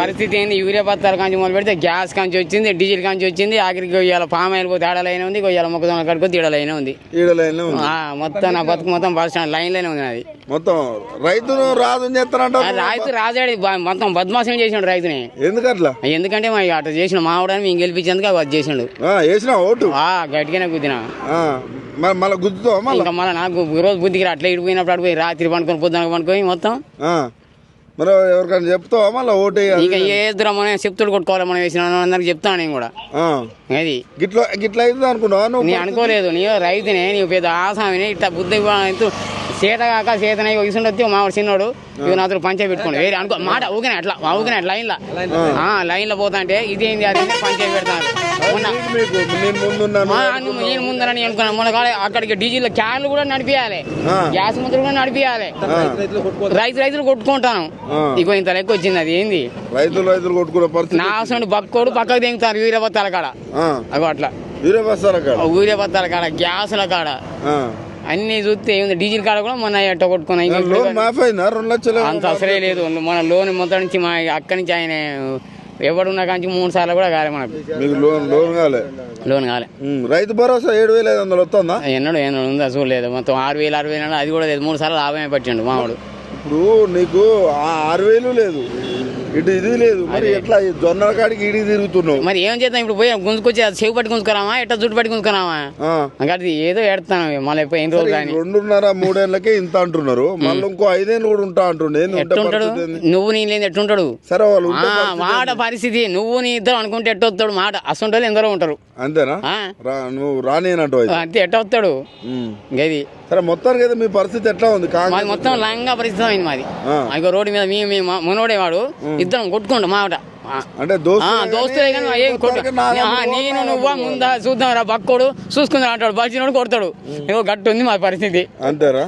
పరిస్థితి ఏంది? యూరియా పత్తాల కాంచి మొదలు పెడితే గ్యాస్ కాంచి వచ్చింది, డీజిల్ కాంచి వచ్చింది, ఆఖరికి ఇవాళ పామ్ ఆయిల్ పోతే ఆడలైన ఉంది, ఇవాళ మొక్కజొన్న కడుకోతే ఈడలైన ఉంది. మొత్తం నా బతుకు మొత్తం బస్ స్టాండ్ లైన్లోనే ఉంది అది. మొత్తం రైతును రాజు చేస్తారంట. రైతు రాజాడి మొత్తం బద్మాసం చేసిండు రైతుని. ఎందుకట్లా? ఎందుకంటే మా అట్లా చేసిన మావిడని మేము గెలిపించేందుకు అది చేసిండు. వేసినా ఓటు గట్టిగానే గుద్దినా. మళ్ళీ గుద్దుతావా? ఇంకా మళ్ళీ నాకు రోజు బుద్ధికి అట్లా ఇడిపోయినప్పుడు అడిపోయి రాత్రి పండుకొని పొద్దున పండుకొని మొత్తం. మరి ఎవరికైనా చెప్తావా మళ్ళీ ఓటు? ఇంకా ఏ మనం చెప్తాడు కొట్టుకోవాలి మనం వేసిన అందరికి చెప్తాను నేను కూడా. అది గిట్లా అవుతుంది అనుకున్నావా నువ్వు? నేను అనుకోలేదు. నీ రైతునే, నీవు పెద్ద ఆసామిని ఇట్లా బుద్ధి చేత కాక చేతనే ఇసుండొచ్చి మావాడు చిన్నోడు ఇవి నాతో పంచాయతీ పెట్టుకోండి వేరే అనుకో మాట ఊగిన అట్లా ఊగిన లైన్లో పోతా అంటే ఇదేంది అది పంచాయతీ పెడతాను. నేను ముందరని అనుకున్నాను. మొన్న కాలే అక్కడికి డీజిల్ క్యాన్లు కూడా నడిపియాలి, గ్యాస్ ముందు కూడా నడిపియాలి. రైతులు కొట్టుకుంటాను. ఇగో ఇంత లెక్క వచ్చింది. అది ఏంది రైతులు కొట్టుకునే పరిస్థితి. నా అసలు బక్కోడు పక్కకు దిగుతారు యూరియా బత్తాల కాడ. అగో అట్లా యూరియా బత్తాల కాడ, గ్యాసుల కాడ అన్ని చూస్తే ఏముంది. డీజిల్ కాడ కూడా మొన్న ఎట్ట కొట్టుకున్నాయి. అంత అసలే లేదు. మన లోన్ మొత్తం నుంచి మా అక్కడి నుంచి ఆయన ఎవడున్నా కానీ 3 సార్లు కూడా కాలే మనకు. లోన్ కాలే. రైతు భరోసా 7,500 వస్తుందా? ఎన్నడూ ఉందా చూడలేదు. మొత్తం 6,000 6,000 అది కూడా లేదు. 3 సార్లు లాభమే పట్టిండు మావాడు. ఇప్పుడు నీకు 6,000 లేదు, ఇటు ఇది లేదు, మరి ఎట్లా జొన్నల కాడికి ఇడికి తిరుగుతున్నావు? మరి ఏం చేద్దాం? ఇప్పుడు పోయి గుంజుకొచ్చి చెవి పట్టి గుంజుకురామా, ఎట్లా జుట్టు పట్టి గుంజుకురామా? అది ఏదో ఎడతాను మళ్ళీ ఎన్ని రోజులు. 2.5-3 ఏళ్ళకే ఇంత అంటున్నారు, మళ్ళీ ఇంకో 5 ఏళ్ళు కూడా ఉంటా అంటుండే. ఎట్టుంటాడు? నువ్వు నీ లేదు ఎట్టుంటాడు? సరే వాళ్ళు మాట పరిస్థితి నువ్వు నీ ఇద్దరు అనుకుంటే ఎట్టొస్తాడు మాట. అసలు ఎందరో ఉంటారు. అంతేనా? నువ్వు రానేనంట అంతే ఎట్టొస్తాడు గది. సరే మొత్తానికి అయితే మీ పరిస్థితి ఎట్లా ఉంది? మాది మొత్తం లంగా పరిస్థితి అయింది మాది. ఇంకో రోడ్డు మీద మీ మనోడే వాడు ఇద్దరం కొట్టుకుంటాం మాట. అంటే దోస్తులే కానీ నేను నువ్వా ముందా చూద్దాం రా బక్కోడు చూసుకుందా అంటాడు. బలిచినోడు కొడతాడు. ఏదో గట్టు ఉంది మా పరిస్థితి. అంతేరా?